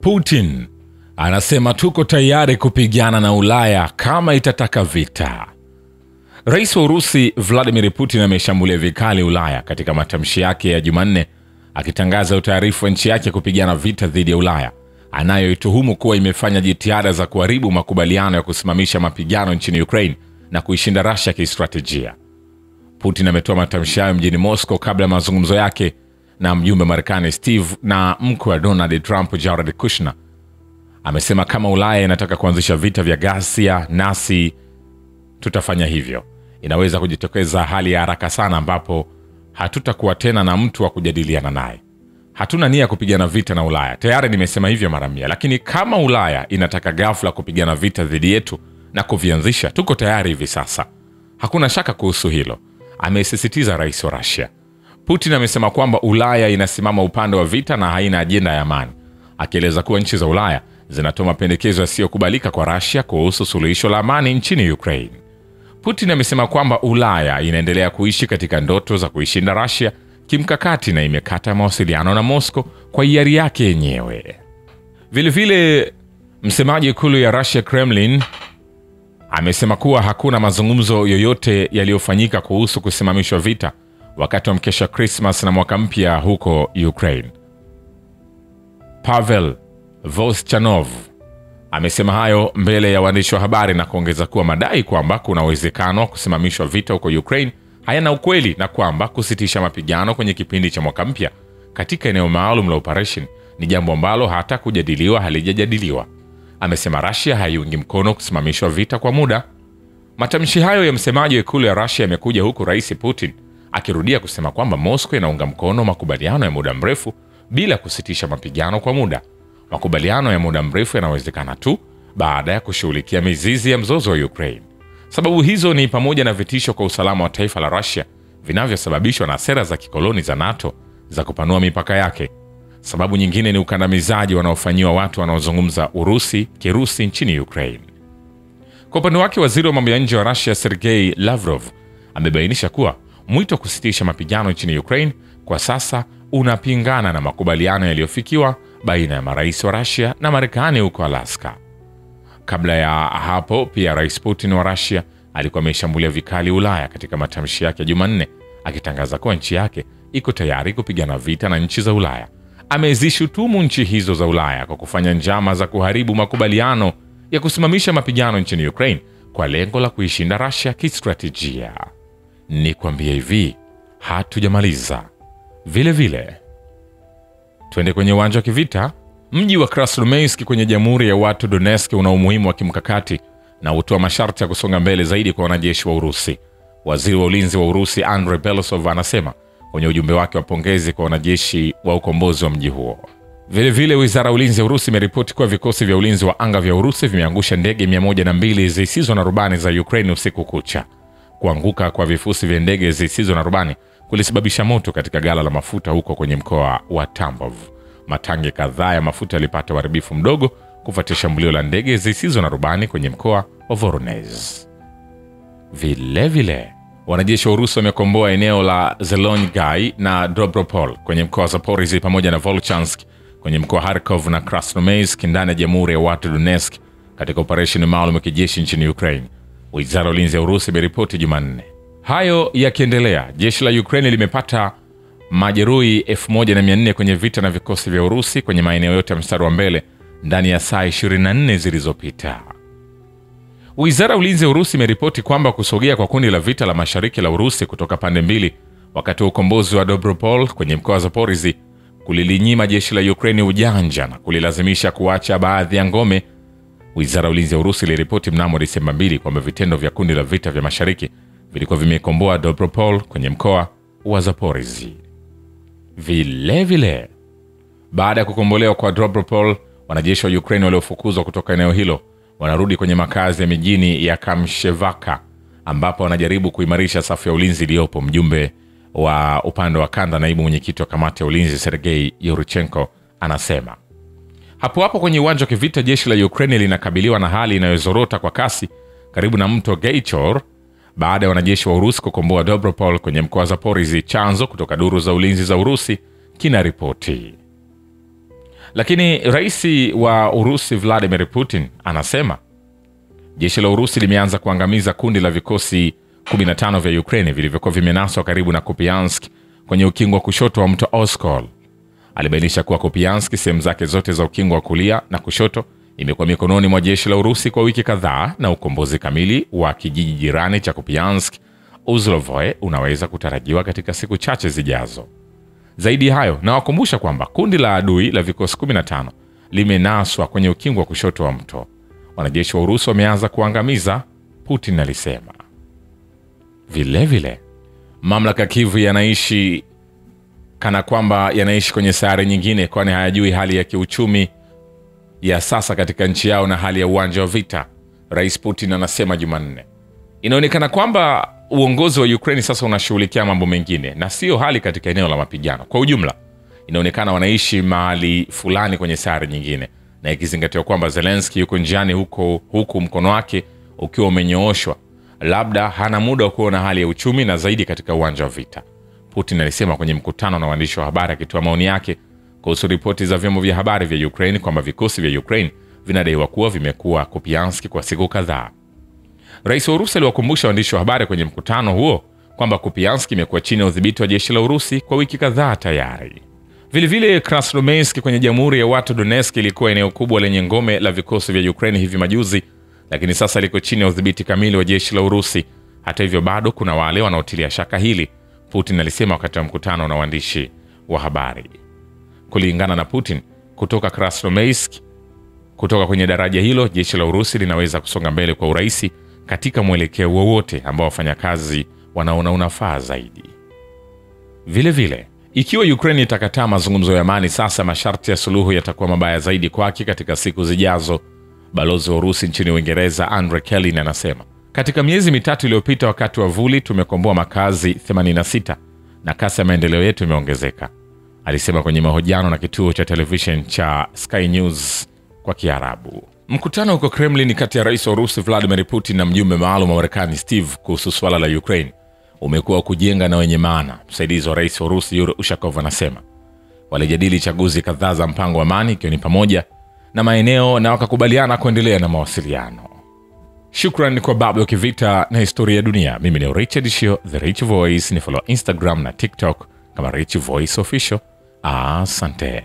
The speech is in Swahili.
Putin anasema tuko tayari kupigana na Ulaya kama itataka vita. Rais wa Urusi Vladimir Putin ameshambulia vikali Ulaya katika matamshi yake ya Jumanne, akitangaza utayarifu wa nchi yake kupigana vita dhidi ya Ulaya, anayoituhumu kuwa imefanya jitihada za kuharibu makubaliano ya kusimamisha mapigano nchini Ukraine na kuishinda Russia kistratejia. Putin ametoa matamshi hayo mjini Moscow kabla ya mazungumzo yake na mjumbe wa Marekani Steve na mkwe wa Donald Trump Jared Kushner. Amesema kama Ulaya inataka kuanzisha vita vya ghasia, nasi tutafanya hivyo. Inaweza kujitokeza hali ya haraka sana ambapo hatutakuwa tena na mtu wa kujadiliana naye. Hatuna nia kupigana vita na Ulaya. Tayari nimesema hivyo mara 100, lakini kama Ulaya inataka ghafla kupigana vita dhidi yetu na kuvianzisha, tuko tayari hivi sasa. Hakuna shaka kuhusu hilo, amesisitiza rais wa Russia. Putin amesema kwamba Ulaya inasimama upande wa vita na haina ajenda ya amani, akieleza kuwa nchi za Ulaya zinatoa mapendekezo yasiyokubalika kwa Russia kuhusu suluhisho la amani nchini Ukraine. Putin amesema kwamba Ulaya inaendelea kuishi katika ndoto za kuishinda Russia kimkakati na imekata mawasiliano na Moscow kwa hiari yake yenyewe. Vilevile, msemaji ikulu ya Russia Kremlin amesema kuwa hakuna mazungumzo yoyote yaliyofanyika kuhusu kusimamishwa vita wakati wa mkesha Christmas na mwaka mpya huko Ukraine. Pavel Voschanov amesema hayo mbele ya waandishi wa habari na kuongeza kuwa madai kwamba kuna uwezekano wa kusimamishwa vita huko Ukraine hayana ukweli na kwamba kusitisha mapigano kwenye kipindi cha mwaka mpya katika eneo maalum la operation ni jambo ambalo hata kujadiliwa halijajadiliwa. Amesema Russia haiungi mkono kusimamishwa vita kwa muda. Matamshi hayo ya msemaji wa ikulu ya Russia yamekuja huku Rais Putin akirudia kusema kwamba Moscow inaunga mkono makubaliano ya muda mrefu bila kusitisha mapigano kwa muda. Makubaliano ya muda mrefu yanawezekana tu baada ya kushughulikia mizizi ya mzozo wa Ukraine. Sababu hizo ni pamoja na vitisho kwa usalama wa taifa la Russia vinavyosababishwa na sera za kikoloni za NATO za kupanua mipaka yake. Sababu nyingine ni ukandamizaji wanaofanyiwa watu wanaozungumza Kirusi nchini Ukraine. Kwa upande wake, waziri wa mambo ya nje wa Russia Sergei Lavrov amebainisha kuwa mwito wa kusitisha mapigano nchini Ukraine kwa sasa unapingana na makubaliano yaliyofikiwa baina ya marais wa Russia na Marekani huko Alaska. Kabla ya hapo pia Rais Putin wa Russia alikuwa ameshambulia vikali Ulaya katika matamshi yake ya Jumanne, akitangaza kuwa nchi yake iko tayari kupigana vita na nchi za Ulaya. Amezishutumu nchi hizo za Ulaya kwa kufanya njama za kuharibu makubaliano ya kusimamisha mapigano nchini Ukraine kwa lengo la kuishinda Russia kistratejia. Ni kwambie hivi, hatujamaliza. Vile twende kwenye uwanja wa kivita. Mji wa Krasnoyarsk kwenye Jamhuri ya Watu Donetsk una umuhimu wa kimkakati na hutoa masharti ya kusonga mbele zaidi kwa wanajeshi wa Urusi. Waziri wa ulinzi wa Urusi Andrei Belosov anasema kwenye ujumbe wake wa pongezi kwa wanajeshi wa ukombozi wa mji huo. Vile wizara ya ulinzi ya Urusi imeripoti kuwa vikosi vya ulinzi wa anga vya Urusi vimeangusha ndege 102 zisizo na rubani za Ukraine usiku kucha. Kuanguka kwa vifusi vya ndege zisizo na rubani kulisababisha moto katika ghala la mafuta huko kwenye mkoa wa Tambov. Matangi kadhaa ya mafuta yalipata uharibifu mdogo kufuatia shambulio la ndege zisizo na rubani kwenye mkoa wa Voronezh. Vile wanajeshi wa Urusi wamekomboa eneo la Zelongai na Dobropol kwenye mkoa wa Zaporizhzhia pamoja na Volchansk kwenye mkoa wa Kharkov na Krasnoyarsk ndani ya Jamhuri ya Watu Donetsk katika operesheni maalum ya kijeshi nchini Ukraine, wizara ya ulinzi ya Urusi imeripoti Jumanne. Hayo yakiendelea, jeshi la Ukraine limepata majeruhi 1400 kwenye vita na vikosi vya Urusi kwenye maeneo yote ya mstari wa mbele ndani ya saa 24 zilizopita. Wizara ya ulinzi ya Urusi imeripoti kwamba kusogea kwa kundi la vita la mashariki la Urusi kutoka pande mbili wakati wa ukombozi wa Dobropol kwenye mkoa wa Zaporizhzhia kulilinyima jeshi la Ukraine ujanja na kulilazimisha kuacha baadhi ya ngome. Wizara ya ulinzi ya Urusi iliripoti mnamo Desemba 2 kwamba vitendo vya kundi la vita vya mashariki vilikuwa vimekomboa Dobropol kwenye mkoa wa Zaporizhzhia. Vile baada ya kukombolewa kwa Dobropol, wanajeshi wa Ukraine waliofukuzwa kutoka eneo hilo wanarudi kwenye makazi ya mijini ya Kamshevaka ambapo wanajaribu kuimarisha safu ya ulinzi iliyopo. Mjumbe wa upande wa kanda, naibu mwenyekiti wa kamati ya ulinzi Sergei Yurchenko, anasema hapo kwenye uwanja wa kivita jeshi la Ukraine linakabiliwa na hali inayozorota kwa kasi karibu na mto Geichor baada ya wanajeshi wa Urusi kukomboa Dobropol kwenye mkoa wa Zaporizhzhia, chanzo kutoka duru za ulinzi za Urusi kina ripoti. Lakini rais wa Urusi Vladimir Putin anasema jeshi la Urusi limeanza kuangamiza kundi la vikosi 15 vya Ukraine vilivyokuwa vimenaswa karibu na Kupiansk kwenye ukingo wa kushoto wa mto Oskol. Alibainisha kuwa Kupiansk, sehemu zake zote za ukingo wa kulia na kushoto, imekuwa mikononi mwa jeshi la Urusi kwa wiki kadhaa, na ukombozi kamili wa kijiji jirani cha Kupiansk, Uzlovoye, unaweza kutarajiwa katika siku chache zijazo. Zaidi hayo, na wakumbusha kwamba kundi la adui la vikosi 15 limenaswa kwenye ukingo wa kushoto wa mto. Wanajeshi wa Urusi wameanza kuangamiza, Putin alisema. Vilevile, mamlaka Kivu yanaishi kana kwamba yanaishi kwenye sayari nyingine, kwani hayajui hali ya kiuchumi ya sasa katika nchi yao na hali ya uwanja wa vita. Rais Putin anasema Jumanne, inaonekana kwamba uongozi wa Ukraine sasa unashughulikia mambo mengine na sio hali katika eneo la mapigano. Kwa ujumla, inaonekana wanaishi mahali fulani kwenye sayari nyingine, na ikizingatiwa kwamba Zelensky yuko njiani huku mkono wake ukiwa umenyooshwa, labda hana muda wa kuona hali ya uchumi na zaidi katika uwanja wa vita. Putin alisema kwenye mkutano na waandishi wa habari, akitoa maoni yake kuhusu ripoti za vyombo vya habari vya Ukraine kwamba vikosi vya Ukraine vinadaiwa kuwa vimekuwa Kupiansk kwa siku kadhaa. Rais wa Urusi aliwakumbusha waandishi wa habari kwenye mkutano huo kwamba Kupiansk imekuwa chini ya udhibiti wa jeshi la Urusi kwa wiki kadhaa tayari. Vilevile, Krasnoyarsk kwenye Jamhuri ya Watu Donetsk ilikuwa eneo kubwa lenye ngome la vikosi vya Ukraine hivi majuzi, lakini sasa liko chini ya udhibiti kamili wa jeshi la Urusi. Hata hivyo, bado kuna wale wanaotilia shaka hili, Putin alisema wakati wa mkutano na waandishi wa habari. Kulingana na Putin, kutoka Krasnoyarsk, kutoka kwenye daraja hilo, jeshi la Urusi linaweza kusonga mbele kwa urahisi katika mwelekeo wowote ambao wafanyakazi wanaona unafaa zaidi. Vilevile, ikiwa Ukraine itakataa mazungumzo ya amani sasa, masharti ya suluhu yatakuwa mabaya zaidi kwake katika siku zijazo. Balozi wa Urusi nchini Uingereza Andre Kelly anasema, katika miezi mitatu iliyopita wakati wa vuli tumekomboa makazi 86 na kasi ya maendeleo yetu imeongezeka, alisema kwenye mahojiano na kituo cha television cha Sky News kwa Kiarabu. Mkutano huko Kremlin kati ya rais wa Urusi Vladimir Putin na mjumbe maalum wa Marekani Steve kuhusu swala la Ukraine umekuwa kujenga na wenye maana. Msaidizi wa rais wa Urusi Yuri Ushakov anasema walijadili chaguzi kadhaa za mpango wa amani, ikiwa ni pamoja na maeneo, na wakakubaliana kuendelea na mawasiliano. Shukrani kwa Babu ya Kivita na Historia ya Dunia. Mimi ni Richard Shio, The Rich Voice. Ni follow Instagram na TikTok kama Rich Voice Official. Asante.